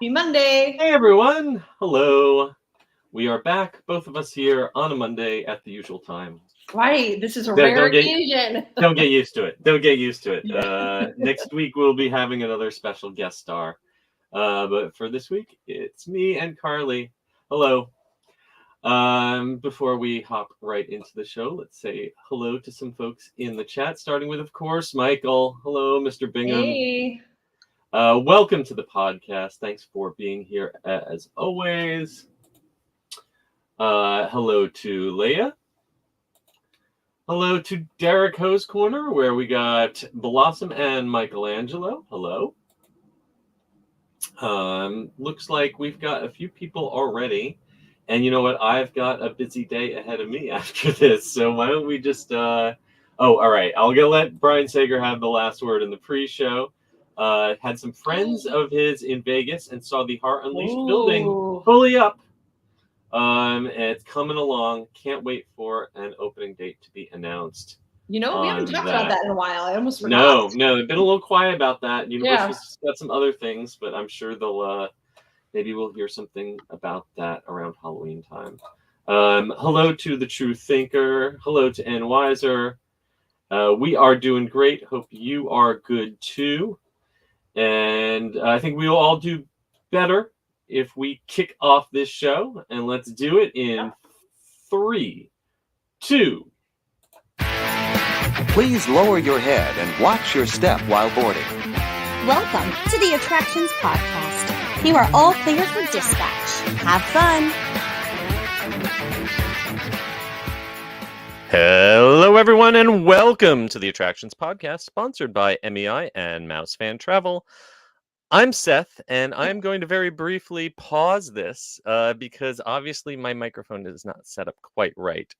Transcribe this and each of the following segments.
Happy Monday. Hey everyone. Hello. We are back, both of us here on a Monday at the usual time. Right. This is a rare occasion. Don't get used to it. Don't get used to it. Yeah. Next week we'll be having another special guest star. But for this week, it's me and Carly. Hello. Before we hop right into the show, let's say hello to some folks in the chat, starting with, of course, Michael. Hello, Mr. Bingham. Hey. Welcome to the podcast. Thanks for being here as always. Hello to Leia. Hello to Derek Ho's Corner, where we got Blossom and Michelangelo. Hello. Looks like we've got a few people already. And you know what? I've got a busy day ahead of me after this. So why don't we just... all right. I'll let Brian Sager have the last word in the pre-show. Had some friends of his in Vegas and saw the Heart Unleashed building fully up. And it's coming along. Can't wait for an opening date to be announced. You know, we haven't talked about that in a while. I almost forgot. No, they've been a little quiet about that. Universal's got some other things, but I'm sure they'll maybe we'll hear something about that around Halloween time. Hello to the True Thinker. Hello to Ann Weiser. We are doing great. Hope you are good too. And I think we will all do better if we kick off this show. And let's do it in 3, 2. Please lower your head and watch your step while boarding. Welcome to the Attractions Podcast. You are all clear for dispatch. Have fun. Hello, everyone, and welcome to the Attractions Podcast, sponsored by MEI and MEI-Travel. I'm Seth, and I'm going to very briefly pause this because obviously my microphone is not set up quite right.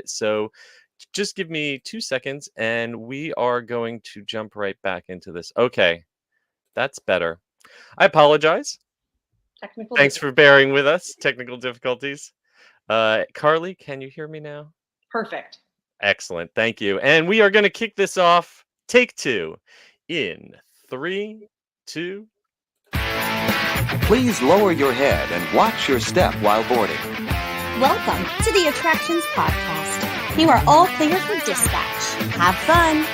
So just give me 2 seconds, and we are going to jump right back into this. Okay, that's better. I apologize. Thanks for bearing with us. Technical difficulties. Carly, can you hear me now? Perfect. Excellent. Thank you. And we are going to kick this off. Take 2 in 3, 2. Please lower your head and watch your step while boarding. Welcome to the Attractions Podcast. You are all clear for dispatch. Have fun.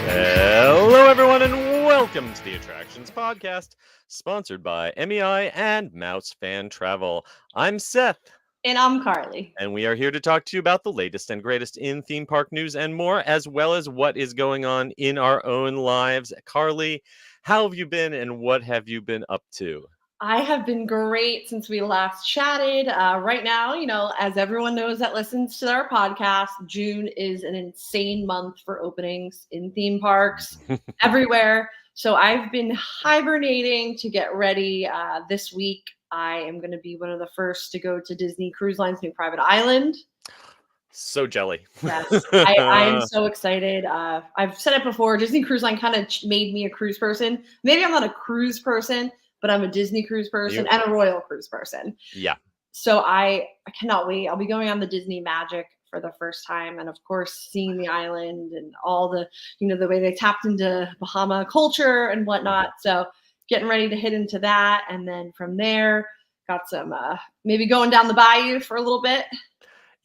Hello, everyone, and welcome to the Attractions Podcast, sponsored by MEI and MEI-Travel. I'm Seth. And I'm Carly. And we are here to talk to you about the latest and greatest in theme park news and more, as well as what is going on in our own lives. Carly, how have you been and what have you been up to? I have been great since we last chatted. Right now, you know, as everyone knows that listens to our podcast, June is an insane month for openings in theme parks everywhere. So I've been hibernating to get ready. This week, I am going to be one of the first to go to Disney Cruise Line's new private island. So jelly. Yes, I am so excited. I've said it before. Disney Cruise Line kind of made me a cruise person. Maybe I'm not a cruise person, but I'm a Disney cruise person and a Royal cruise person. Yeah. So I cannot wait. I'll be going on the Disney Magic for the first time. And of course, seeing the island and all the, you know, the way they tapped into Bahama culture and whatnot. So getting ready to hit into that. And then from there, got some, maybe going down the Bayou for a little bit.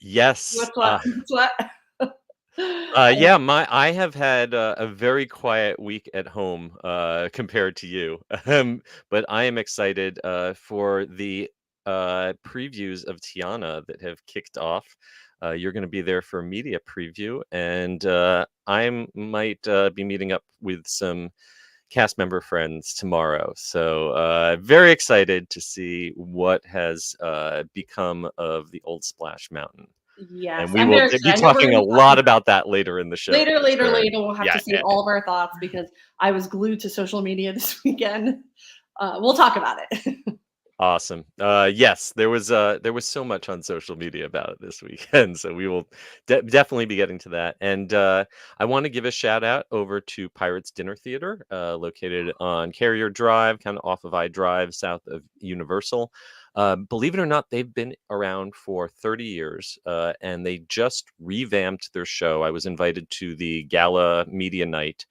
Yes. What's what? I have had a very quiet week at home compared to you. But I am excited for the previews of Tiana that have kicked off. You're going to be there for a media preview, and I might be meeting up with some cast member friends tomorrow. So very excited to see what has become of the old Splash Mountain. Yes, and we will be talking a lot about that later in the show. Later, we'll have to see all of our thoughts because I was glued to social media this weekend. We'll talk about it. Awesome. Yes, there was so much on social media about it this weekend, so we will definitely be getting to that. And I want to give a shout out over to Pirates Dinner Theater, located on Carrier Drive, kind of off of I Drive, south of Universal. Believe it or not, they've been around for 30 years, and they just revamped their show. I was invited to the gala media night.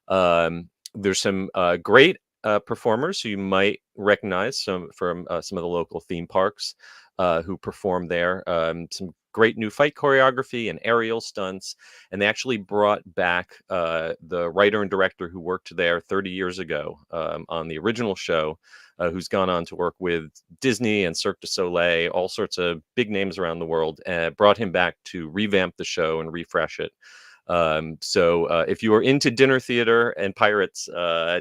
There's some great performers who you might recognize from some of the local theme parks who perform there. Some great new fight choreography and aerial stunts. And they actually brought back the writer and director who worked there 30 years ago on the original show, who's gone on to work with Disney and Cirque du Soleil, all sorts of big names around the world, and brought him back to revamp the show and refresh it. So if you are into dinner theater and pirates,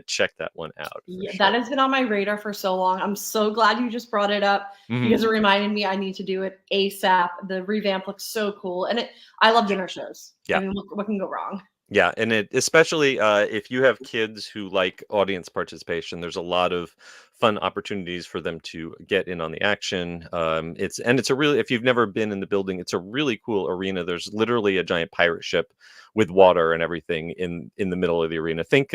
check that one out. Yeah, Sure. that has been on my radar for so long. I'm so glad you just brought it up because it reminded me I need to do it ASAP. The revamp looks so cool, and I love dinner shows. Yeah. I mean, what can go wrong? Yeah, and it especially if you have kids who like audience participation, there's a lot of fun opportunities for them to get in on the action. It's a really, if you've never been in the building, it's a really cool arena. There's literally a giant pirate ship with water and everything in the middle of the arena. Think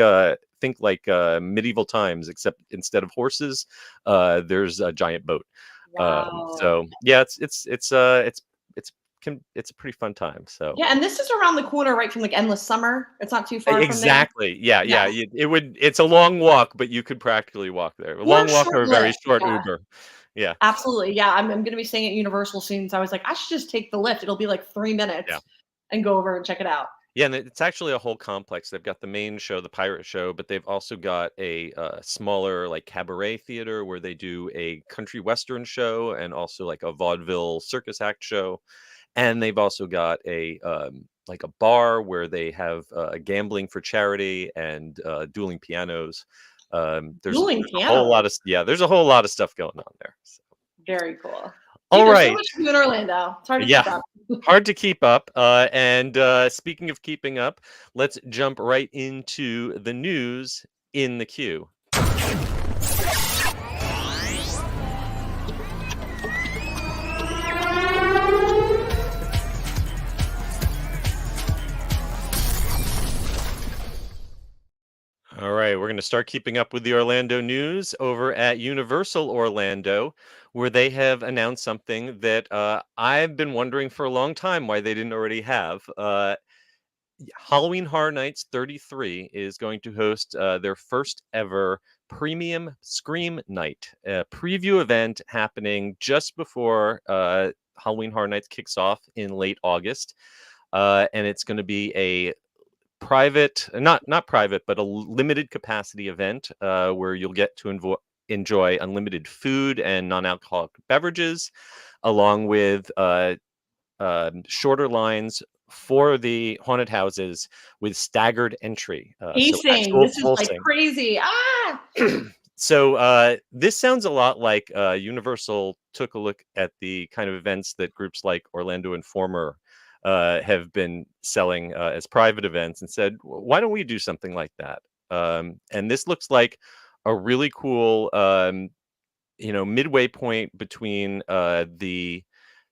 like medieval times, except instead of horses, there's a giant boat. Wow. So yeah, it's a pretty fun time. So Yeah, and this is around the corner, right from like Endless Summer. It's not too far exactly. from there. Yeah. It's a long walk, but you could practically walk there. A Or long walk short or a very lift. short Yeah, Uber. Yeah. absolutely. Yeah, I'm going to be staying at Universal soon, so I was like, I should just take the lift. It'll be like 3 minutes Yeah. and go over and check it out. Yeah, and it's actually a whole complex. They've got the main show, the pirate show, but they've also got a smaller like cabaret theater where they do a country western show and also like a vaudeville circus act show. And they've also got a like a bar where they have gambling for charity and dueling pianos. Dueling There's a whole lot piano. of there's a whole lot of stuff going on there. So. Very cool. All Dude, there's so right. much to do in Orlando. It's hard to Yeah. keep up. Hard to keep up. And speaking of keeping up, let's jump right into the news in the queue. All right, we're going to start keeping up with the Orlando news over at Universal Orlando, where they have announced something that I've been wondering for a long time why they didn't already have. Halloween Horror Nights 33 is going to host their first ever premium Scream Night, a preview event happening just before Halloween Horror Nights kicks off in late August. And it's going to be a private, not private, but a limited capacity event where you'll get to enjoy unlimited food and non-alcoholic beverages, along with shorter lines for the haunted houses with staggered entry. Pacing. This is like pulsing. crazy. Ah! So this sounds a lot like Universal took a look at the kind of events that groups like Orlando Informer have been selling as private events and said, why don't we do something like that? And this looks like a really cool, midway point between the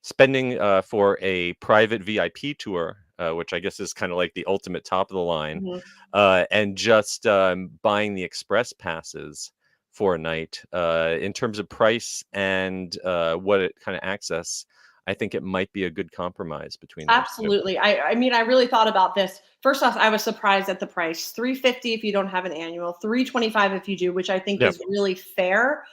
spending for a private VIP tour, which I guess is kind of like the ultimate top of the line, and just buying the express passes for a night. In terms of price and what it kind of access, I think it might be a good compromise between those two. Absolutely. I mean, I really thought about this. First off, I was surprised at the price. $350 if you don't have an annual, $325 if you do, which I think is really fair.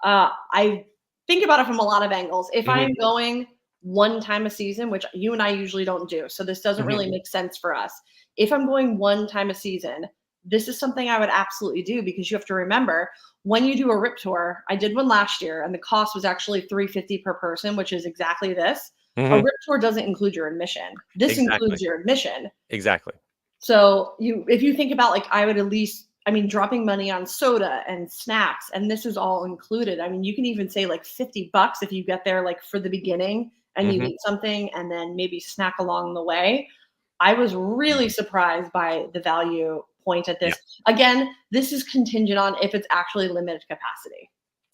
I think about it from a lot of angles. If I'm going one time a season, which you and I usually don't do, so this doesn't really make sense for us. If I'm going one time a season, this is something I would absolutely do, because you have to remember, when you do a RIP tour, I did one last year and the cost was actually $350 per person, which is exactly this. A RIP tour doesn't include your admission. This includes your admission. Exactly. So if you think about, like, I would at least, I mean, dropping money on soda and snacks, and this is all included. I mean, you can even say like $50 if you get there like for the beginning and you eat something and then maybe snack along the way. I was really surprised by the value point at this. Again, this is contingent on if it's actually limited capacity.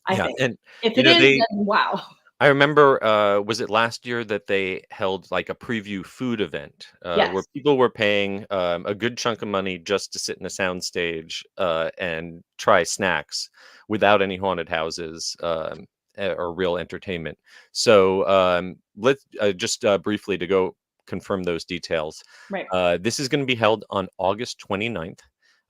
I think. And if it is, then wow. I remember, was it last year that they held like a preview food event where people were paying a good chunk of money just to sit in a sound stage and try snacks without any haunted houses or real entertainment. So let's just briefly to go confirm those details. Right. This is going to be held on August 29th.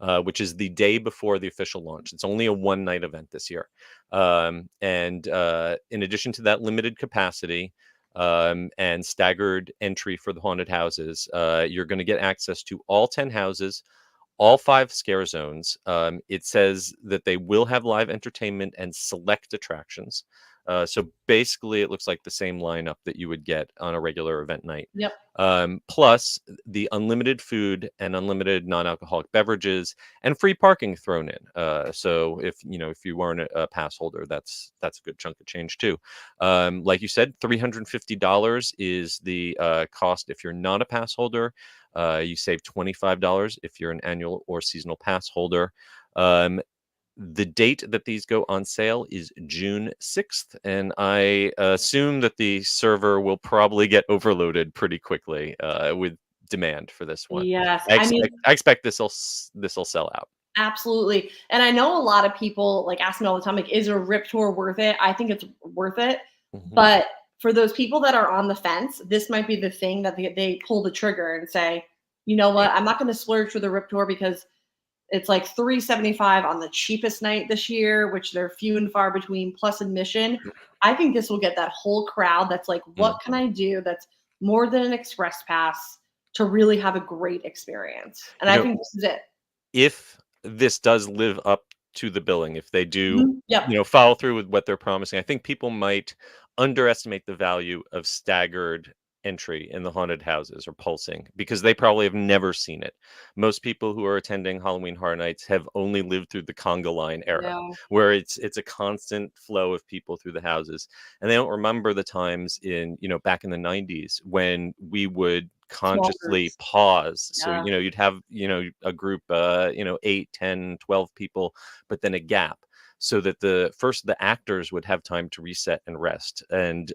which is the day before the official launch. It's only a one-night event this year. And in addition to that limited capacity and staggered entry for the haunted houses, you're going to get access to all 10 houses, all 5 scare zones. It says that they will have live entertainment and select attractions. So basically, it looks like the same lineup that you would get on a regular event night. Yep. Plus the unlimited food and unlimited non-alcoholic beverages and free parking thrown in. So if you weren't a pass holder, that's a good chunk of change too. Like you said, $350 is the cost if you're not a pass holder. You save $25 if you're an annual or seasonal pass holder. The date that these go on sale is June 6th, and I assume that the server will probably get overloaded pretty quickly with demand for this one. Yes. I expect this will sell out. Absolutely. And I know a lot of people like ask me all the time, like, is a Rip Tour worth it? I think it's worth it. Mhm. But for those people that are on the fence, this might be the thing that they pull the trigger and say, you know what, I'm not going to splurge for the Rip Tour because it's like $375 on the cheapest night this year, which they're few and far between, plus admission. I think this will get that whole crowd that's like, what can I do that's more than an express pass to really have a great experience? And I think this is it. If this does live up to the billing, if they do, Yep. follow through with what they're promising, I think people might underestimate the value of staggered entry in the haunted houses or pulsing because they probably have never seen it. Most people who are attending Halloween Horror Nights have only lived through the conga line era, Yeah. where it's a constant flow of people through the houses, and they don't remember the times in back in the 90s when we would consciously groups. pause. So Yeah. you'd have a group 8, 10, 12 people, but then a gap so that the actors would have time to reset and rest and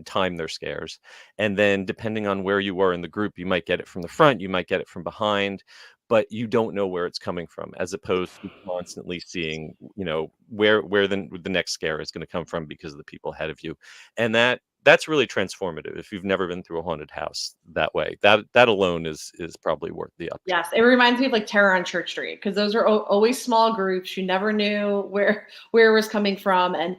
time their scares. And then depending on where you were in the group, you might get it from the front, you might get it from behind, but you don't know where it's coming from, as opposed to constantly seeing where the next scare is going to come from because of the people ahead of you. And that's really transformative if you've never been through a haunted house that way. That alone is probably worth the upkeep. Yes, it reminds me of like Terror on Church Street because those are always small groups. You never knew where it was coming from, and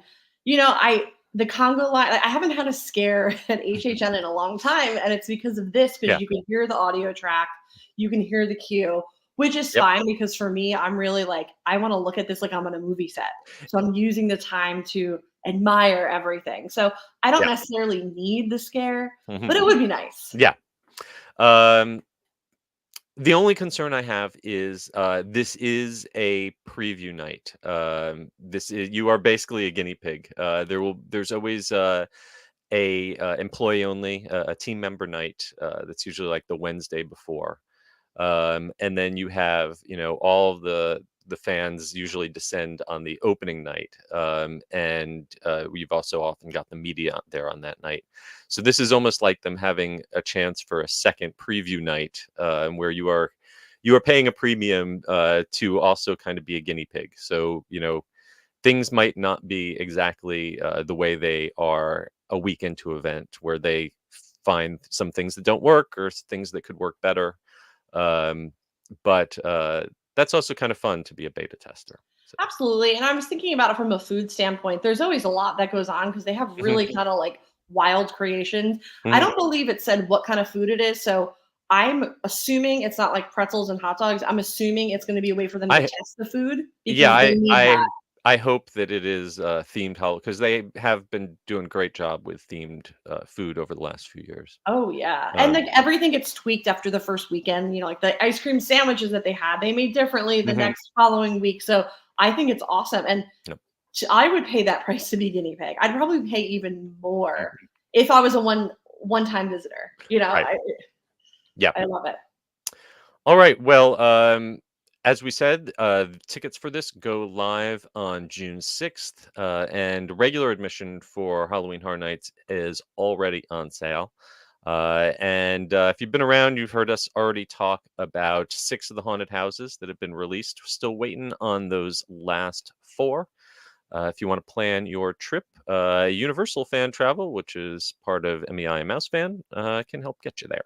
the Congo line. Like, I haven't had a scare at HHN in a long time, and it's because of this. Because you can hear the audio track, you can hear the cue, which is fine. Because for me, I'm really like I want to look at this like I'm on a movie set, so I'm using the time to admire everything. So I don't necessarily need the scare, but it would be nice. Yeah. The only concern I have is this is a preview night. You are basically a guinea pig. There's always a employee only, a team member night that's usually like the Wednesday before, and then you have all of the fans usually descend on the opening night, and we've also often got the media there on that night. So this is almost like them having a chance for a second preview night, where you are paying a premium to also kind of be a guinea pig. So things might not be exactly the way they are a week into event, where they find some things that don't work or things that could work better. But that's also kind of fun to be a beta tester. So. Absolutely. And I was thinking about it from a food standpoint. There's always a lot that goes on because they have really kind of like wild creations. I don't believe it said what kind of food it is. So I'm assuming it's not like pretzels and hot dogs. I'm assuming it's going to be a way for them to test the food. I hope that it is themed Halloween, because they have been doing a great job with themed food over the last few years. Oh yeah, and like everything gets tweaked after the first weekend. Like the ice cream sandwiches that they had, they made differently the next following week. So I think it's awesome, and I would pay that price to be guinea pig. I'd probably pay even more if I was a one-time visitor. Right. I love it. All right, well. As we said, tickets for this go live on June 6th, and regular admission for Halloween Horror Nights is already on sale. And if you've been around, you've heard us already talk about 6 of the haunted houses that have been released. We're still waiting on those last 4. If you want to plan your trip, Universal Fan Travel, which is part of MEI and Mouse Fan, can help get you there.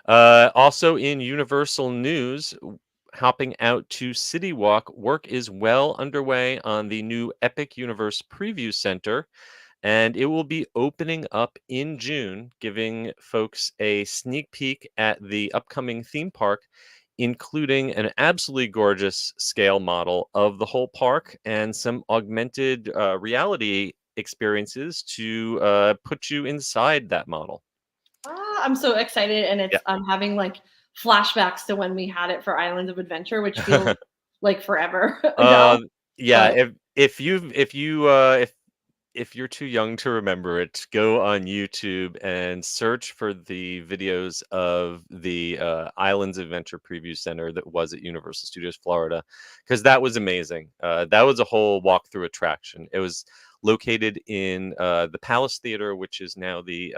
Also in Universal news, hopping out to CityWalk, work is well underway on the new Epic Universe Preview Center, and it will be opening up in June, giving folks a sneak peek at the upcoming theme park, including an absolutely gorgeous scale model of the whole park and some augmented reality experiences to put you inside that model. I'm so excited, and I'm having like flashbacks to when we had it for Islands of Adventure, which feels like forever ago. Uh, yeah, But if you're too young to remember it, go on YouTube and search for the videos of the Islands Adventure Preview Center that was at Universal Studios Florida, because that was amazing. That was a whole walkthrough attraction. It was located in the Palace Theater, which is now the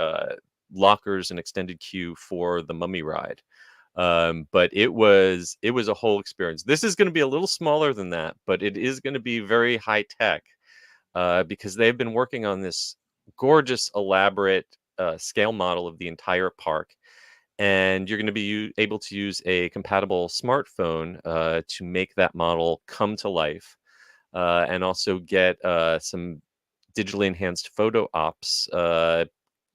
lockers and extended queue for the Mummy ride. But it was a whole experience. This is going to be a little smaller than that, but it is going to be very high tech because they've been working on this gorgeous, elaborate scale model of the entire park. And you're going to be able to use a compatible smartphone to make that model come to life, and also get some digitally enhanced photo ops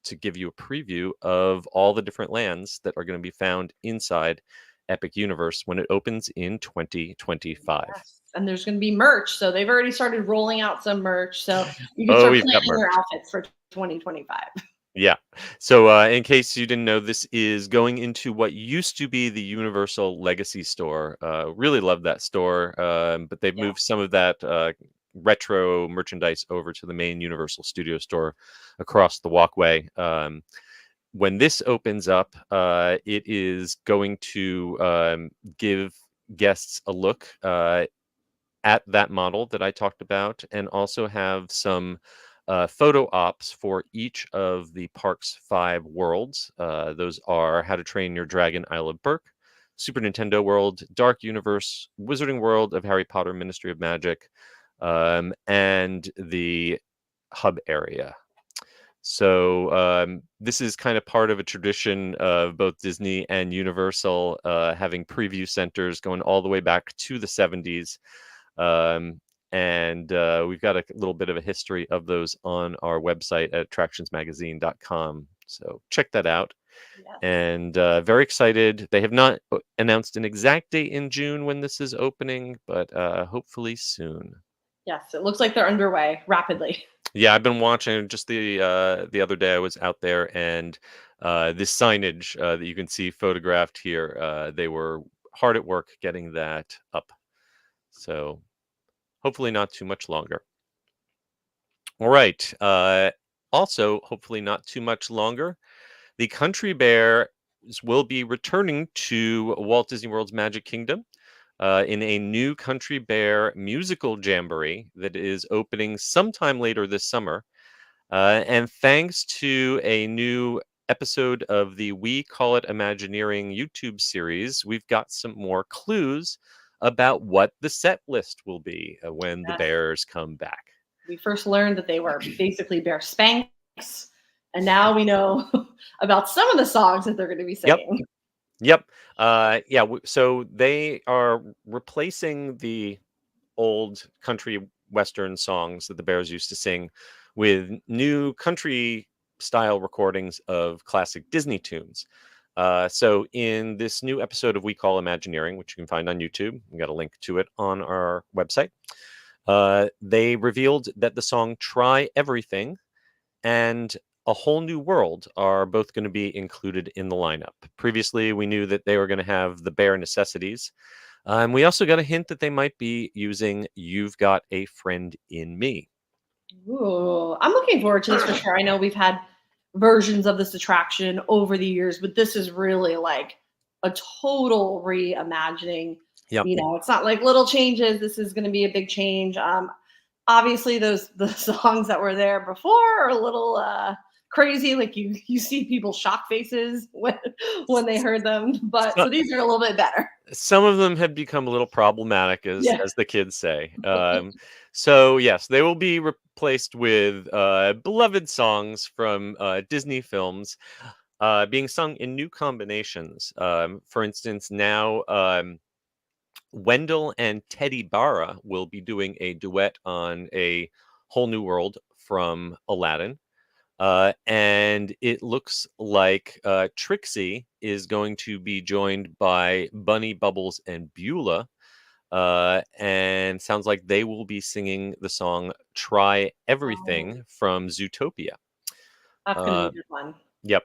to give you a preview of all the different lands that are going to be found inside Epic Universe when it opens in 2025. yes, and there's going to be merch, so they've already started rolling out some merch, so you can Oh, start we've got planning merch. your outfits for 2025. Yeah. So, in case you didn't know, this is going into what used to be the Universal Legacy store. Really love that store, but they've Yeah. moved some of that retro merchandise over to the main Universal Studio store across the walkway. When this opens up, it is going to give guests a look at that model that I talked about, and also have some photo ops for each of the park's 5 worlds. Those are How to Train Your Dragon Isle of Berk, Super Nintendo World, Dark Universe, Wizarding World of Harry Potter Ministry of Magic, and the hub area. So this is kind of part of a tradition of both Disney and Universal having preview centers going all the way back to the 70s. And we've got a little bit of a history of those on our website at attractionsmagazine.com. So check that out. Yes. And very excited. They have not announced an exact date in June when this is opening, but hopefully soon. Yes, it looks like they're underway rapidly. Yeah, I've been watching just the other day. I was out there, and this signage that you can see photographed here, they were hard at work getting that up. So hopefully not too much longer. All right. Also, hopefully not too much longer, the Country Bears will be returning to Walt Disney World's Magic Kingdom in a new Country Bear Musical Jamboree that is opening sometime later this summer. And thanks to a new episode of the We Call It Imagineering YouTube series, we've got some more clues about what the set list will be when the Yes. Bears come back. We first learned that they were basically Bear Spanx, and now we know about some of the songs that they're going to be singing. Yep. So they are replacing the old country western songs that the Bears used to sing with new country style recordings of classic Disney tunes. So in this new episode of We Call Imagineering, which you can find on YouTube, we got a link to it on our website. They revealed that the song Try Everything and A Whole New World are both going to be included in the lineup. Previously, we knew that they were going to have the Bare Necessities. And we also got a hint that they might be using You've Got a Friend in Me. Ooh, I'm looking forward to this for sure. I know we've had versions of this attraction over the years, but this is really like a total reimagining. Yep. You know, it's not like little changes. This is going to be a big change. Obviously, the songs that were there before are a little crazy. Like you see people's shock faces when they heard them, but so these are a little bit better. Some of them had become a little problematic, as Yeah. the kids say. So yes, they will be replaced with beloved songs from Disney films. being sung in new combinations. For instance, now Wendell and Teddy Barra will be doing a duet on A Whole New World from Aladdin. And it looks like Trixie is going to be joined by Bunny, Bubbles, and Beulah. And sounds like they will be singing the song Try Everything from Zootopia. That's going to be a good one. Yep.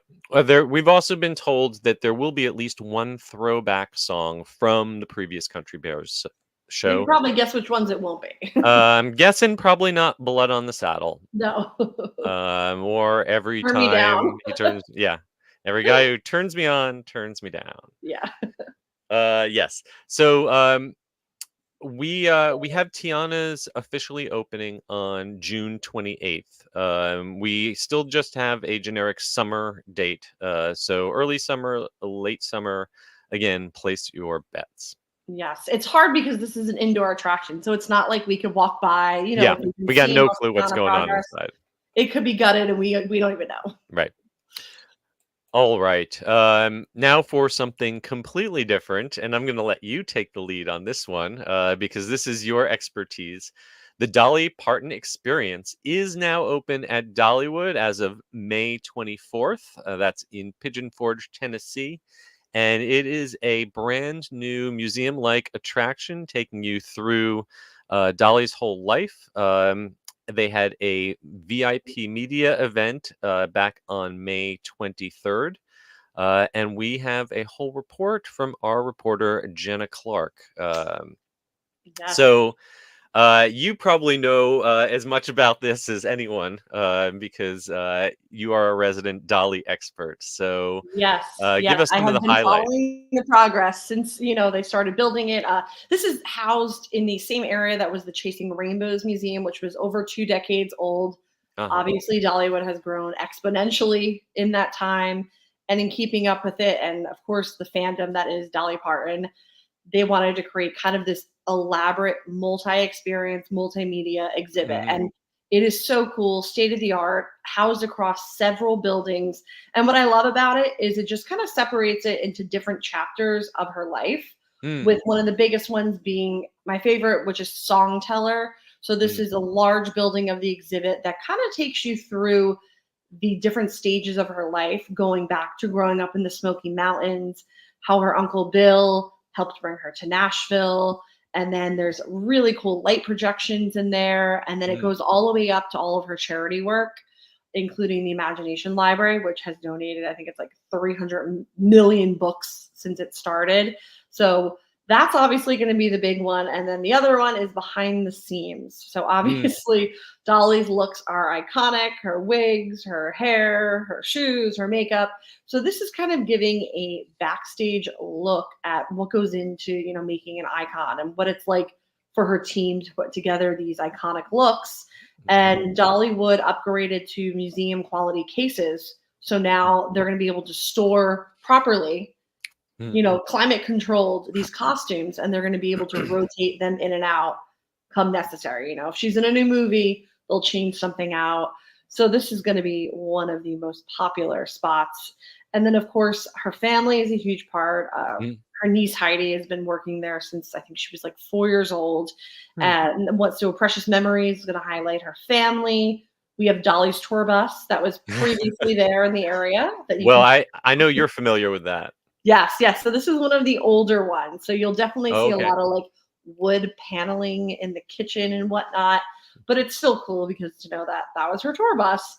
We've also been told that there will be at least one throwback song from the previous Country Bears You show. can probably guess which ones it won't be. I'm guessing probably not Blood on the Saddle. No. Or every Turn me down. time he turns, every guy who turns me on turns me down. Yeah. Yes. So we have Tiana's officially opening on June 28th. We still just have a generic summer date. So early summer, late summer. Again, place your bets. Yes, it's hard because this is an indoor attraction, so it's not like we could walk by. Yeah, we got no clue what's going on inside. It could be gutted, and we don't even know. Right. All right. Now for something completely different, and I'm going to let you take the lead on this one because this is your expertise. The Dolly Parton Experience is now open at Dollywood as of May 24th. That's in Pigeon Forge, Tennessee. And it is a brand new museum-like attraction taking you through Dolly's whole life. They had a VIP media event back on May 23rd. And we have a whole report from our reporter, Jenna Clark. Yes. So you probably know as much about this as anyone because you are a resident Dolly expert. So yes, give us some of the highlights. Following the progress since they started building it. This is housed in the same area that was the Chasing Rainbows Museum, which was over 2 decades old. Obviously, Dollywood has grown exponentially in that time, and in keeping up with it, and of course the fandom that is Dolly Parton, they wanted to create kind of this elaborate multi-experience, multimedia exhibit. And it is so cool, state of the art, housed across several buildings. And what I love about it is it just kind of separates it into different chapters of her life, with one of the biggest ones being my favorite, which is Songteller. So this is a large building of the exhibit that kind of takes you through the different stages of her life, going back to growing up in the Smoky Mountains, how her Uncle Bill helped bring her to Nashville. And then there's really cool light projections in there. And then it goes all the way up to all of her charity work, including the Imagination Library, which has donated, I think it's like 300 million books since it started. So that's obviously going to be the big one. And then the other one is behind the scenes. So obviously Dolly's looks are iconic, her wigs, her hair, her shoes, her makeup. So this is kind of giving a backstage look at what goes into, making an icon and what it's like for her team to put together these iconic looks. And Dollywood upgraded to museum quality cases. So now they're going to be able to store properly, climate controlled these costumes, and they're going to be able to rotate them in and out come necessary. If she's in a new movie, they'll change something out. So this is going to be one of the most popular spots. And then of course her family is a huge part. Her niece Heidi has been working there since I think she was like 4 years old. And what's so Precious Memories is going to highlight her family. We have Dolly's tour bus that was previously there in the area. I know you're familiar with that. Yes. So this is one of the older ones. So you'll definitely see a lot of like wood paneling in the kitchen and whatnot. But it's still cool because to know that was her tour bus.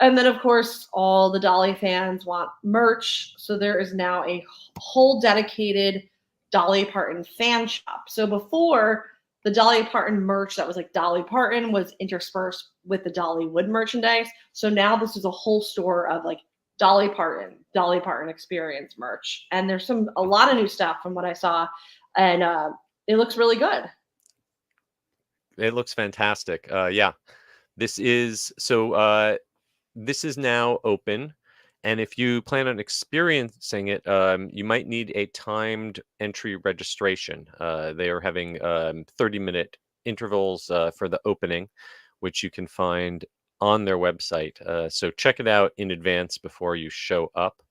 And then, of course, all the Dolly fans want merch. So there is now a whole dedicated Dolly Parton fan shop. So before, the Dolly Parton merch that was like Dolly Parton was interspersed with the Dollywood merchandise. So now this is a whole store of like Dolly Parton Experience merch. And there's a lot of new stuff from what I saw. And it looks really good. It looks fantastic. This is now open. And if you plan on experiencing it, you might need a timed entry registration. They are having 30-minute intervals for the opening, which you can find on their website. So check it out in advance before you show up.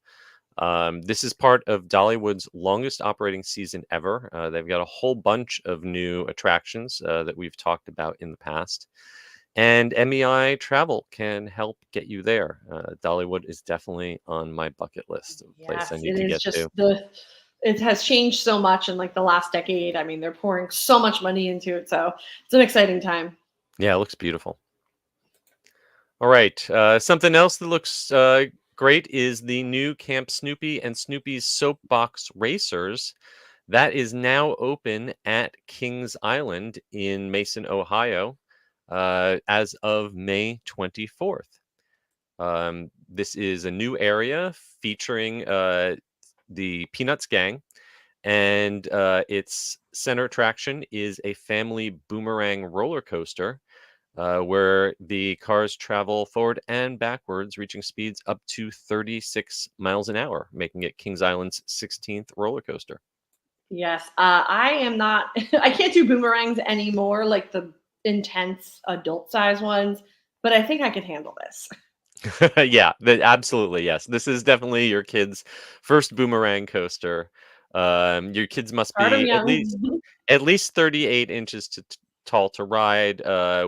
This is part of Dollywood's longest operating season ever. They've got a whole bunch of new attractions that we've talked about in the past. And MEI-Travel can help get you there. Dollywood is definitely on my bucket list of place I Yes, need it to is get just to. it has changed so much in like the last decade. I mean, they're pouring so much money into it, so it's an exciting time. Yeah, it looks beautiful. All right. Something else that looks great is the new Camp Snoopy and Snoopy's Soapbox Racers. That is now open at Kings Island in Mason, Ohio, as of May 24th. This is a new area featuring the Peanuts Gang, and its center attraction is a family boomerang roller coaster where the cars travel forward and backwards, reaching speeds up to 36 miles an hour, making it Kings Island's 16th roller coaster. Yes, I am not. I can't do boomerangs anymore, like the intense adult size ones. But I think I could handle this. Yeah, absolutely, yes. This is definitely your kid's first boomerang coaster. Your kids must Start 'em be young. at least 38 inches tall to ride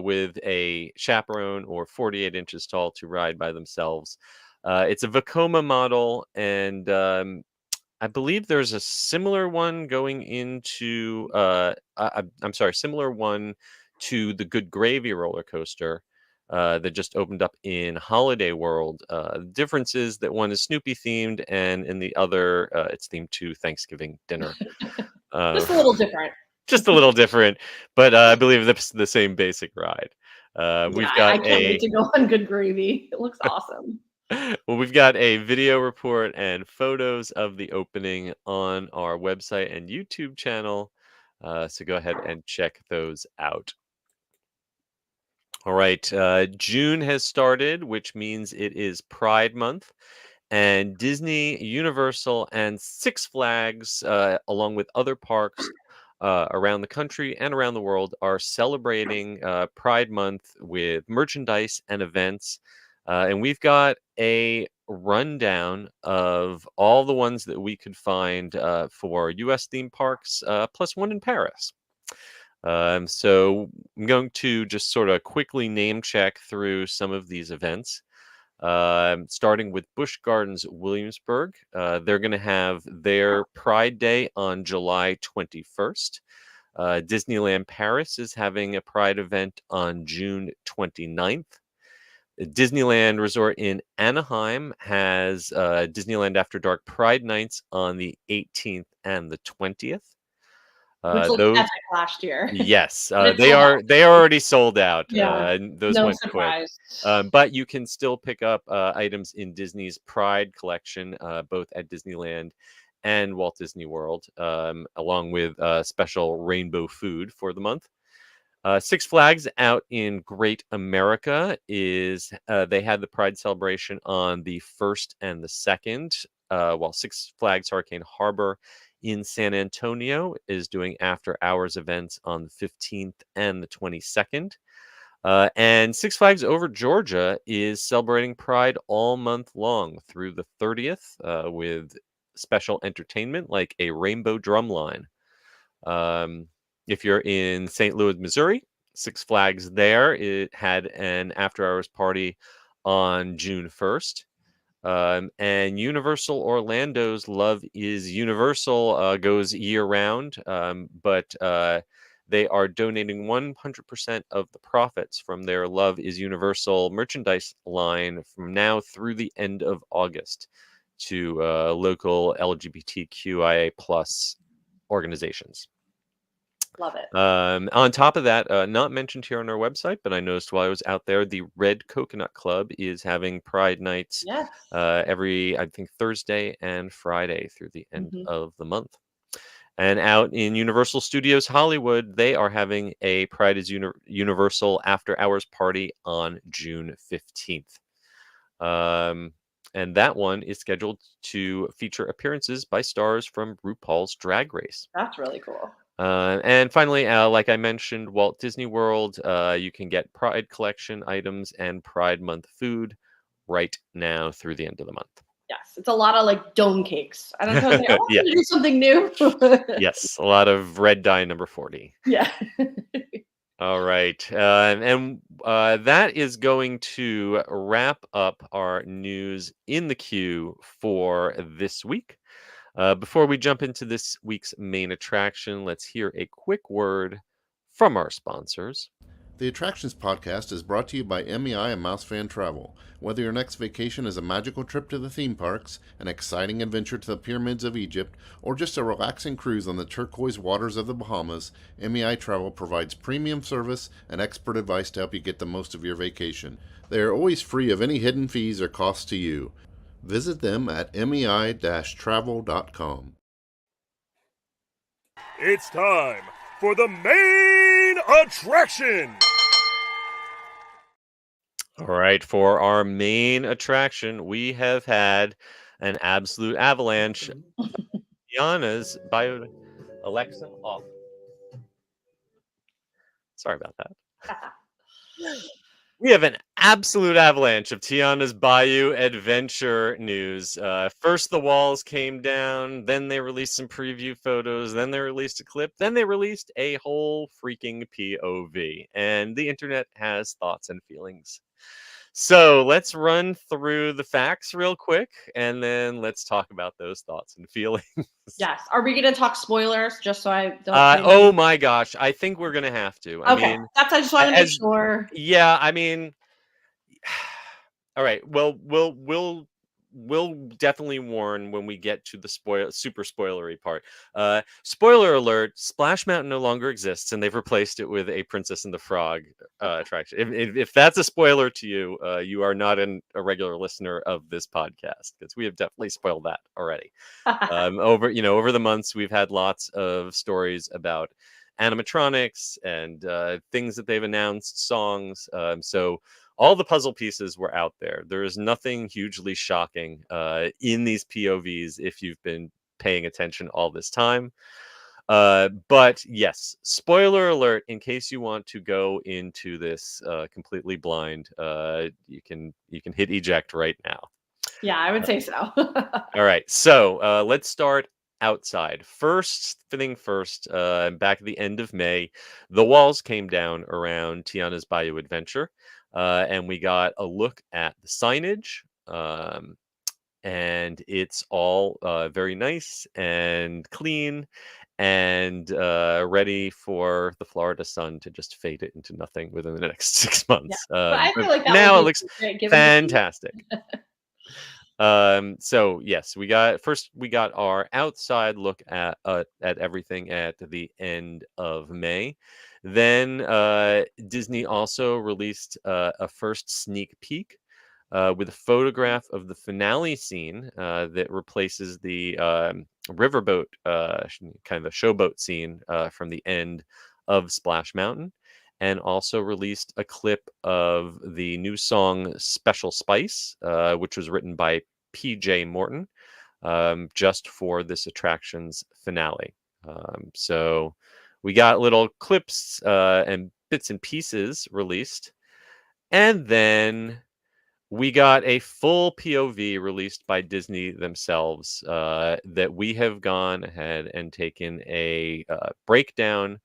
with a chaperone, or 48 inches tall to ride by themselves. It's a Vekoma model, and I believe there's a similar one going into I'm sorry, similar one to the Good Gravy roller coaster that just opened up in Holiday World. The difference is that one is Snoopy themed, and in the other, it's themed to Thanksgiving dinner. Uh, Just a little different. just a little different, but I believe that's the same basic ride. Yeah, We've I got can't wait to go on Good Gravy. It looks awesome. well, we've got a video report and photos of the opening on our website and YouTube channel. So go ahead and check those out. All right. June has started, which means it is Pride Month. And Disney, Universal, and Six Flags, along with other parks around the country and around the world, are celebrating Pride Month with merchandise and events. And we've got a rundown of all the ones that we could find for US theme parks, plus one in Paris. So I'm going to just sort of quickly name check through some of these events. Starting with Busch Gardens Williamsburg. They're going to have their Pride Day on July 21st. Disneyland Paris is having a Pride event on June 29th. Disneyland Resort in Anaheim has Disneyland After Dark Pride Nights on the 18th and the 20th. Which looked Those epic last year. Yes, But it's they sold out. are already sold out. Yeah, Those no went quick. surprise. But you can still pick up items in Disney's Pride collection, both at Disneyland and Walt Disney World, along with special rainbow food for the month. Six Flags out in Great America is they had the Pride celebration on the 1st and the 2nd, while Six Flags Hurricane Harbor in San Antonio is doing after hours events on the 15th and the 22nd. And Six Flags Over Georgia is celebrating Pride all month long through the 30th with special entertainment like a rainbow drum line. If you're in St. Louis, Missouri, Six Flags there, it had an after hours party on June 1st. And Universal Orlando's Love is Universal goes year round, but they are donating 100% of the profits from their Love is Universal merchandise line from now through the end of August to local LGBTQIA plus organizations. Love it. On top of that, not mentioned here on our website, but I noticed while I was out there, the Red Coconut Club is having Pride nights Yes. every, I think, Thursday and Friday through the end Mhm. of the month. And out in Universal Studios Hollywood, they are having a Pride is Universal after hours party on June 15th. And that one is scheduled to feature appearances by stars from RuPaul's Drag Race. That's really cool. And finally, like I mentioned, Walt Disney World, you can get Pride Collection items and Pride Month food right now through the end of the month. Yes, it's a lot of like dome cakes. I don't know. I want Yeah. to do something new. Yes, a lot of red dye number 40. Yeah. All right. And that is going to wrap up our news in the queue for this week. Before we jump into this week's main attraction, let's hear a quick word from our sponsors. The Attractions Podcast is brought to you by MEI and MEI-Travel. Whether your next vacation is a magical trip to the theme parks, an exciting adventure to the pyramids of Egypt, or just a relaxing cruise on the turquoise waters of the Bahamas, MEI-Travel provides premium service and expert advice to help you get the most of your vacation. They are always free of any hidden fees or costs to you. Visit them at mei-travel.com. It's time for the main attraction. All right, for our main attraction, we have had an absolute avalanche. Tiana's Bayou. Alexa off. Sorry about that. We have an absolute avalanche of Tiana's Bayou adventure news. First, the walls came down. Then they released some preview photos. Then they released a clip. Then they released a whole freaking POV. And the internet has thoughts and feelings. So let's run through the facts real quick, and then let's talk about those thoughts and feelings. Yes. Are we going to talk spoilers just so I don't? Oh my gosh, I think we're gonna have to. I Okay. mean, I just want to make as sure. yeah, I mean, all right. Well, we'll definitely warn when we get to the super spoilery part. Spoiler alert: Splash Mountain no longer exists, and they've replaced it with a Princess and the Frog attraction. If that's a spoiler to you, you are not a regular listener of this podcast, because we have definitely spoiled that already. Over the months, we've had lots of stories about animatronics and things that they've announced, songs. So all the puzzle pieces were out there. There is nothing hugely shocking in these POVs if you've been paying attention all this time. But yes, spoiler alert, in case you want to go into this completely blind, you can hit eject right now. Yeah, I would say so. All right, so let's start outside. First thing first, back at the end of May, the walls came down around Tiana's Bayou Adventure, and we got a look at the signage, and it's all very nice and clean and ready for the Florida sun to just fade it into nothing within the next 6 months. But I feel like that now would it be looks great given fantastic. So yes, we got our outside look at everything at the end of May. Then Disney also released a first sneak peek with a photograph of the finale scene that replaces the riverboat kind of a showboat scene from the end of Splash Mountain, and also released a clip of the new song Special Spice, which was written by PJ Morton, just for this attraction's finale. So we got little clips and bits and pieces released. And then we got a full POV released by Disney themselves that we have gone ahead and taken a breakdown,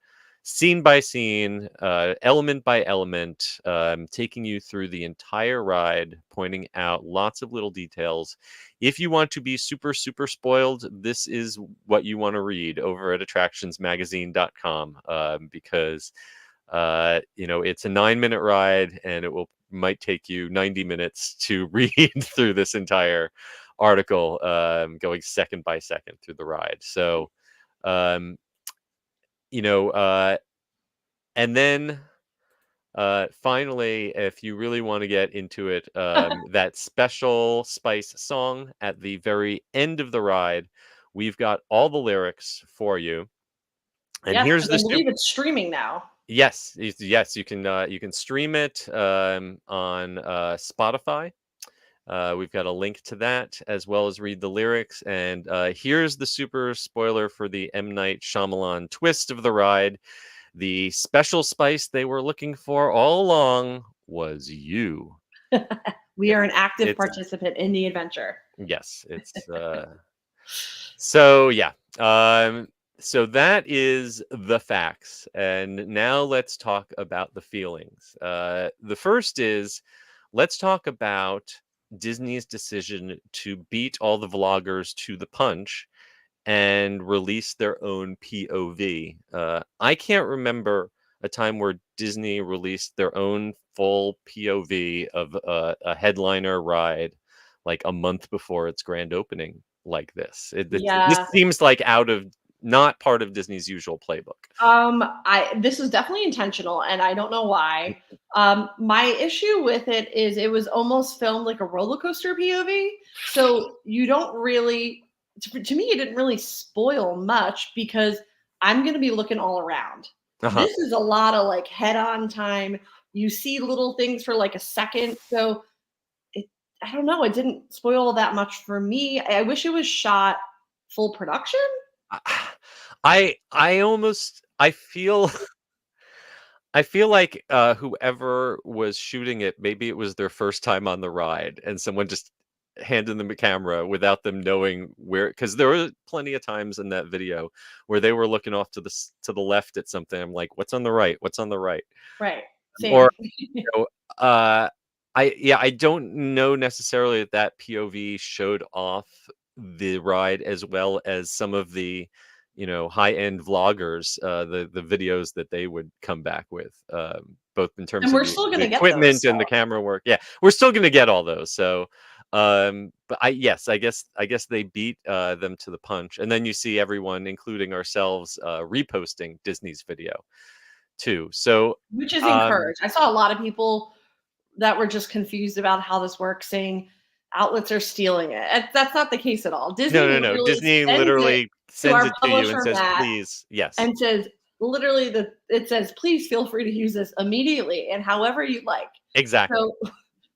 scene by scene, element by element, taking you through the entire ride, pointing out lots of little details. If you want to be super, super spoiled, this is what you want to read over at attractionsmagazine.com, because it's a 9-minute ride, and it might take you 90 minutes to read through this entire article, going second by second through the ride. So, and then finally, if you really want to get into it, that Special Spice song at the very end of the ride, we've got all the lyrics for you. And here's the I believe it's streaming now. Yes, you can stream it on Spotify. We've got a link to that, as well as read the lyrics. And here's the super spoiler for the M. Night Shyamalan twist of the ride. The special spice they were looking for all along was you. We are an active participant in the adventure. Yes, it's so yeah. So that is the facts, and now let's talk about the feelings. The first is, let's talk about Disney's decision to beat all the vloggers to the punch and release their own POV. I can't remember a time where Disney released their own full POV of a headliner ride like a month before its grand opening like this. This Yeah. seems like not part of Disney's usual playbook. This is definitely intentional, and I don't know why. My issue with it is it was almost filmed like a roller coaster POV, so you don't really. To me, it didn't really spoil much because I'm going to be looking all around. Uh-huh. This is a lot of like head-on time. You see little things for like a second, so I don't know. It didn't spoil that much for me. I wish it was shot full production. I feel I feel like whoever was shooting it, maybe it was their first time on the ride, and someone just handed them a camera without them knowing where. Because there were plenty of times in that video where they were looking off to the left at something. I'm like, "What's on the right? What's on the right?" Right. Same. Or know, uh, I don't know necessarily that that POV showed off the ride as well as some of the, high-end vloggers, the videos that they would come back with, both in terms And of we're still the gonna get those, equipment and so the camera work. Yeah, we're still gonna get all those. So, but I guess they beat them to the punch, and then you see everyone, including ourselves, reposting Disney's video too. So, which is um, encouraged. I saw a lot of people that were just confused about how this works, saying outlets are stealing it. That's not the case at all. Disney no. literally Disney sends it literally to sends our it to you and publisher, says, Matt, "Please, yes." and says literally it says, please feel free to use this immediately and however you like. Exactly. So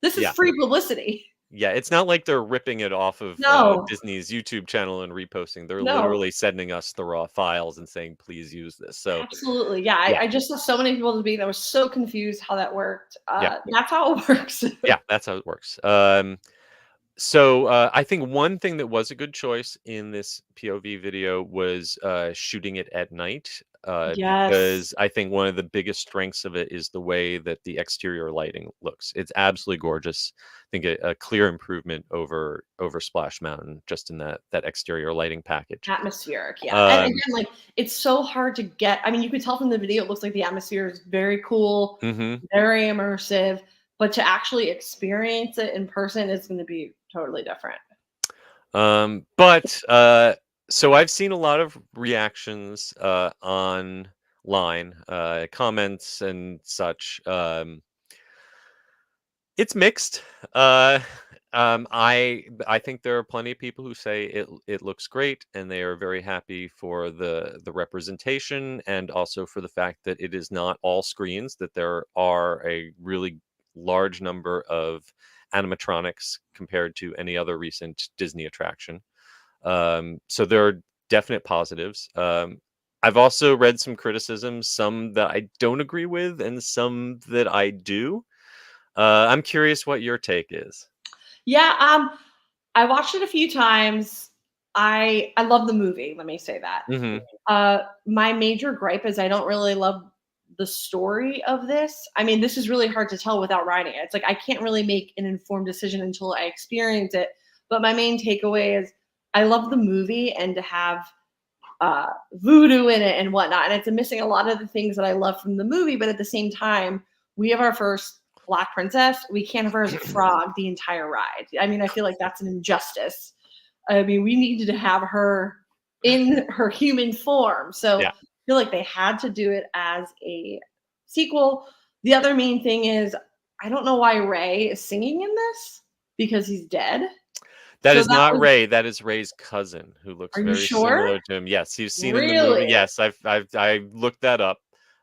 this is Yeah. free publicity. Yeah, it's not like they're ripping it off of No, Disney's YouTube channel and reposting. They're no. literally sending us the raw files and saying, "Please use this." So, Absolutely. Yeah. yeah, I just saw so many people that were so confused how that worked. yeah, That's how it works. yeah. That's how it works. So I think one thing that was a good choice in this POV video was shooting it at night, Yes. because I think one of the biggest strengths of it is the way that the exterior lighting looks. It's absolutely gorgeous. I think a clear improvement over Splash Mountain just in that exterior lighting package. Atmospheric, yeah. And Um, again, like it's so hard to get. I mean, you could tell from the video, it looks like the atmosphere is very cool, mhm. very immersive, but to actually experience it in person is going to be totally different. But so I've seen a lot of reactions online, comments and such. It's mixed. I think there are plenty of people who say it looks great, and they are very happy for the representation, and also for the fact that it is not all screens. That there are a really large number of animatronics compared to any other recent Disney attraction. So there are definite positives. I've also read some criticisms, some that I don't agree with, and some that I do. I'm curious what your take is. Yeah, I watched it a few times. I love the movie. Let me say that. Hmm. My major gripe is I don't really love the story of this. I mean, this is really hard to tell without writing it. It's like I can't really make an informed decision until I experience it. But my main takeaway is I love the movie, and to have voodoo in it and whatnot. And it's missing a lot of the things that I love from the movie. But at the same time, we have our first Black princess. We can't have her as a frog the entire ride. I mean, I feel like that's an injustice. I mean, we needed to have her in her human form. So Yeah, I feel like they had to do it as a sequel. The other main thing is I don't know why Ray is singing in this because he's dead. that So is that not was, Ray. That is Ray's cousin, who looks are you very sure? similar to him. Yes, you've seen in the movie. Really? Yes, I looked that up.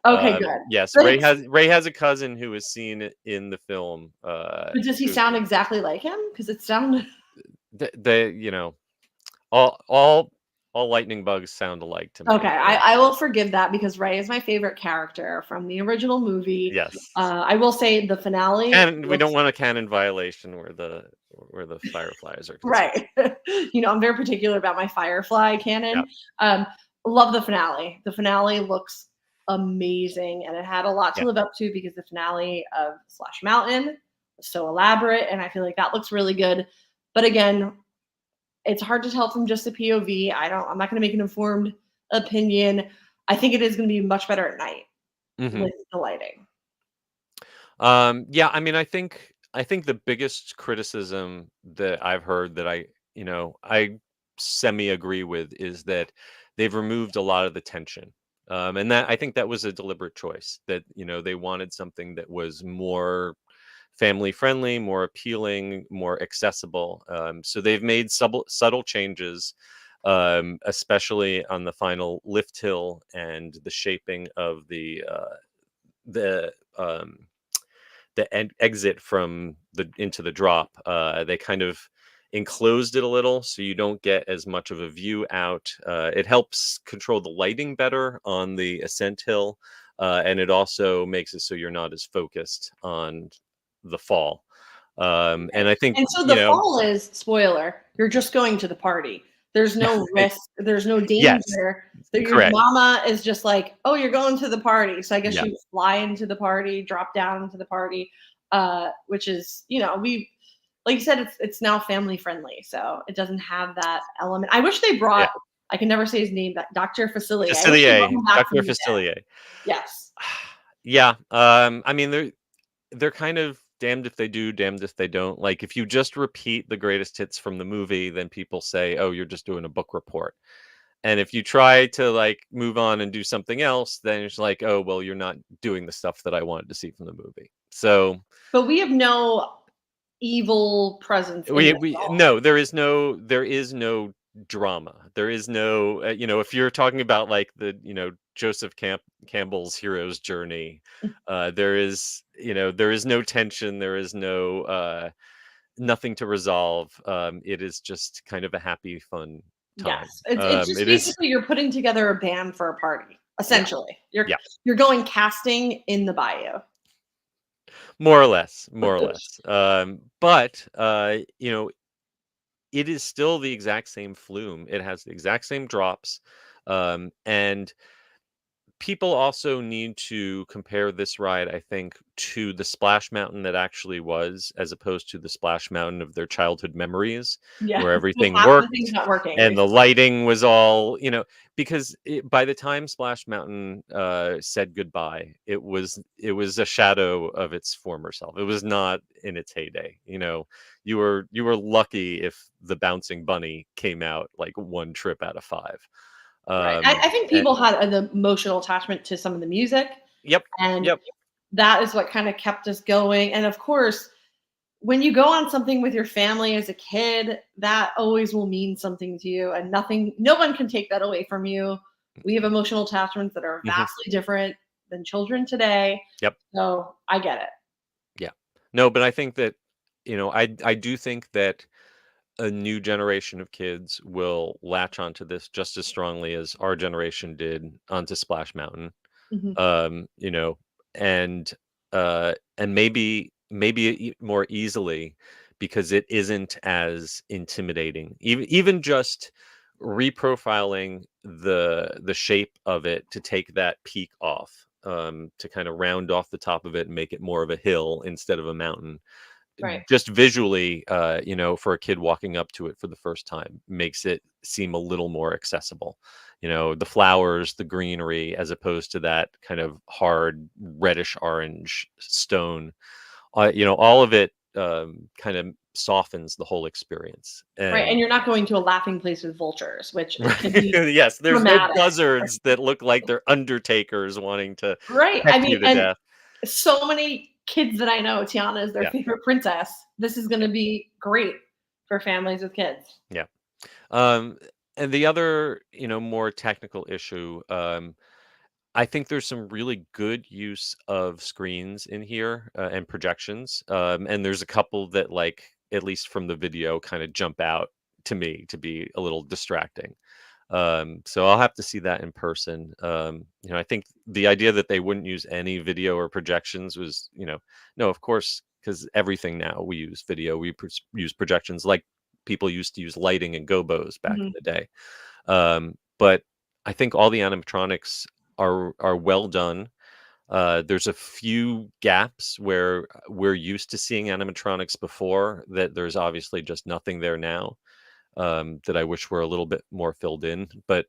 Okay, good. Yes, But Ray has a cousin who is seen in the film. but does he sound exactly like him? Because it sounded They, all lightning bugs sound alike to me. okay. I will forgive that because Ray is my favorite character from the original movie. Yes. I will say the finale And we don't looks want a canon violation where where the fireflies are concerned. Right. I'm very particular about my Firefly Yeah. canon. Love the finale. The finale looks amazing, and it had a lot to Yeah. live up to because the finale of Splash Mountain was so elaborate, and I feel like that looks really good. But again, it's hard to tell from just the POV. I'm not going to make an informed opinion. I think it is going to be much better at night hmm with the lighting. Yeah, I mean, I think the biggest criticism that I've heard that I semi agree with is that they've removed a lot of the tension. And that I think that was a deliberate choice that, they wanted something that was more family friendly, more appealing, more accessible. So they've made subtle changes, especially on the final lift hill and the shaping of the exit from the into the drop. They kind of enclosed it a little so you don't get as much of a view out. It helps control the lighting better on the ascent hill, and it also makes it so you're not as focused on the fall. And I think And so the fall is, spoiler, you're just going to the party. There's no risk. There's no yes, danger. Your correct. mama is just like, oh, you're going to the party. So I guess Yeah. you fly into the party, drop down into the party, which is, we, like you said, it's now family friendly. So it doesn't have that element. I wish they brought, I can never say his name, but Dr. Facilier. Dr. Facilier. Yes. Yeah. I mean, they're kind of damned if they do, damned if they don't. Like, if you just repeat the greatest hits from the movie, then people say, oh, you're just doing a book report. And if you try to like move on and do something else, then it's like, oh, well, you're not doing the stuff that I wanted to see from the movie. So But we have no evil presence in this at all. no, there is no drama. There is no, if you're talking about like the, Joseph Campbell's hero's journey, there is no tension. There is no, nothing to resolve. It is just kind of a happy, fun time. Yes, it's just It is, basically you're putting together a band for a party. Essentially, yeah. you're going casting in the Bayou. More or less. But it is still the exact same flume. It has the exact same drops, and people also need to compare this ride, I think, to the Splash Mountain that actually was, as opposed to the Splash Mountain of their childhood memories, Yeah, where everything half worked the thing's not working. and the lighting was all, because by the time Splash Mountain said goodbye, it was a shadow of its former self. It was not in its heyday. You were lucky if the Bouncing Bunny came out like one trip out of 5. Right. I think people had an emotional attachment to some of the music. Yep. And Yep. that is what kind of kept us going. And of course, when you go on something with your family as a kid, that always will mean something to you, and no one can take that away from you. We have emotional attachments that are vastly different than children today. Yep. So I get it. Yeah. No, but I think that, I do think that a new generation of kids will latch onto this just as strongly as our generation did onto Splash Mountain. Mhm. You know, and maybe more easily, because it isn't as intimidating. Even just reprofiling the shape of it to take that peak off, to kind of round off the top of it and make it more of a hill instead of a mountain. Right. Just visually, for a kid walking up to it for the first time, makes it seem a little more accessible. The flowers, the greenery, as opposed to that kind of hard reddish orange stone. All of it kind of softens the whole experience. Right. And you're not going to a laughing place with vultures, which can be yes, there's dramatic. no buzzards that look like they're undertakers wanting to Right. peck you to death. So many kids that I know, Tiana is their favorite princess. This is going to be great for families with kids. Yeah. And the other, more technical issue, I think there's some really good use of screens in here, and projections. And there's a couple that, like, at least from the video, kind of jump out to me to be a little distracting. So I'll have to see that in person. I think the idea that they wouldn't use any video or projections was, no, of course, because everything now we use video, we use projections like people used to use lighting and gobos back in the day. But I think all the animatronics are well done. There's a few gaps where we're used to seeing animatronics before that there's obviously just nothing there now, that I wish were a little bit more filled in. But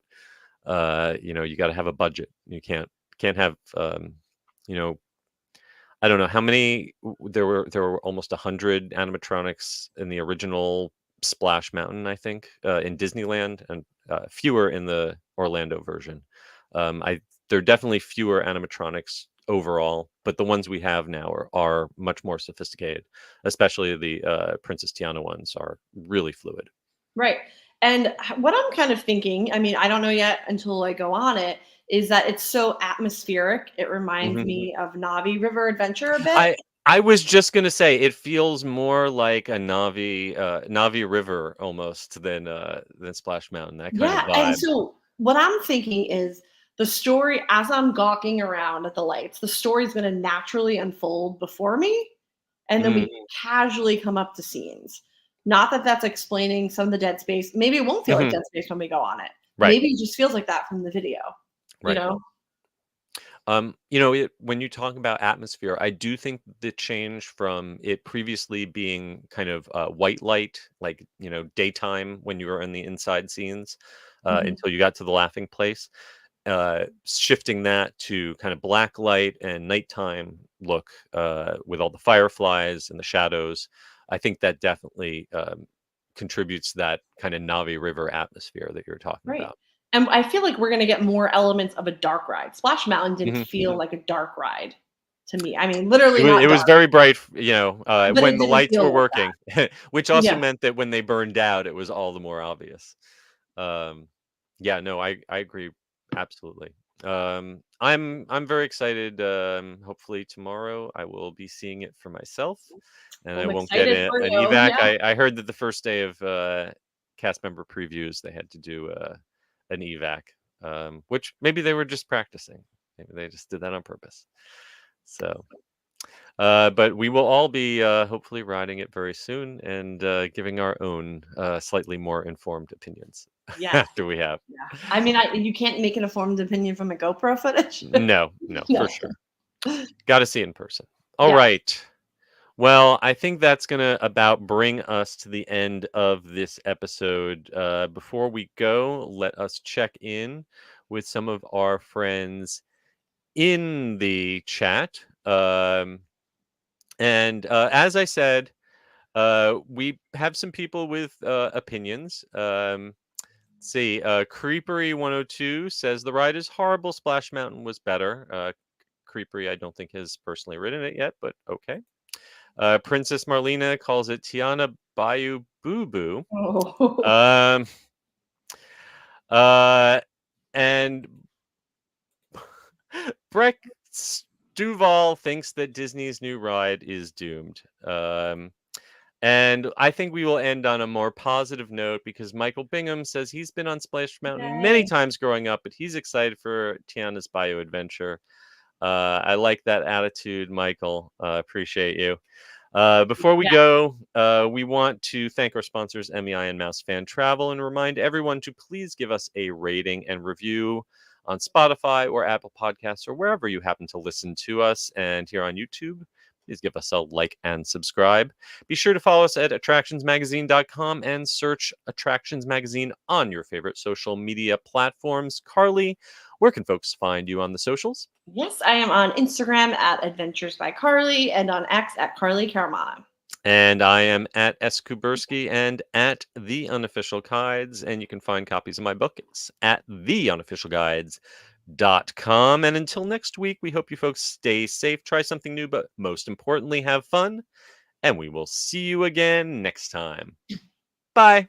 you got to have a budget. You can't have I don't know how many there were almost 100 animatronics in the original Splash Mountain, I think, in Disneyland, and fewer in the Orlando version. There are definitely fewer animatronics overall, but the ones we have now are much more sophisticated. Especially the Princess Tiana ones are really fluid. Right. And what I'm kind of thinking, I mean, I don't know yet until I go on it, is that it's so atmospheric. It reminds Mhm. me of Navi River Adventure a bit. I was just gonna say it feels more like a Navi River almost than Splash Mountain. That kind of Yeah, and vibe. so what I'm thinking is the story, as I'm gawking around at the lights, the story is going to naturally unfold before me, and then Mm, we casually come up to scenes. Not that that's explaining some of the dead space. Maybe it won't feel like mhm. dead space when we go on it. Right, Maybe it just feels like that from the video. You right. know? When you talk about atmosphere, I do think the change from it previously being kind of white light, like daytime when you were in the inside scenes, Mhm. until you got to the laughing place, shifting that to kind of black light and nighttime look, with all the fireflies and the shadows. I think that definitely contributes to that kind of Navi River atmosphere that you're talking Right. about. And I feel like we're going to get more elements of a dark ride. Splash Mountain didn't Mhm. feel like a dark ride to me. I mean, It literally was it not was dark, very bright, but when it the didn't lights feel were like that. working, which also Yeah. meant that when they burned out, it was all the more obvious. Um, yeah, no, I agree absolutely. I'm very excited. Hopefully tomorrow I will be seeing it for myself, and I I'm won't get excited for an you. evac. Yeah. I heard that the first day of cast member previews they had to do an evac, which maybe they were just practicing. Maybe they just did that on purpose. So. But we will all be hopefully riding it very soon and giving our own slightly more informed opinions Yes. after we have. Yeah. I mean, you can't make an informed opinion from a GoPro footage. No, no, for No. sure. Got to see it in person. All Yeah. right. Well, I think that's going to about bring us to the end of this episode. Before we go, let us check in with some of our friends in the chat. And as I said, we have some people with opinions. Let's see. Creepery102 says the ride is horrible. Splash Mountain was better. Creepery, I don't think has personally ridden it yet, but okay. Princess Marlena calls it Tiana Bayou Boo Boo. Oh. Um, uh, and Breck Duval thinks that Disney's new ride is doomed. And I think we will end on a more positive note because Michael Bingham says he's been on Splash Mountain many Yay. times growing up, but he's excited for Tiana's Bayou adventure. I like that attitude, Michael. Appreciate you. Before we Yeah. go, we want to thank our sponsors, MEI and Mouse Fan Travel, and remind everyone to please give us a rating and review on Spotify or Apple Podcasts or wherever you happen to listen to us. And here on YouTube, please give us a like and subscribe. Be sure to follow us at attractionsmagazine.com and search Attractions Magazine on your favorite social media platforms. Carly, where can folks find you on the socials? Yes, I am on Instagram at Adventures by Carly and on X at Carly Caramana. And I am at S. Kuberski and at The Unofficial Guides. And you can find copies of my books at theunofficialguides.com. And until next week, we hope you folks stay safe, try something new, but most importantly, have fun. And we will see you again next time. Bye.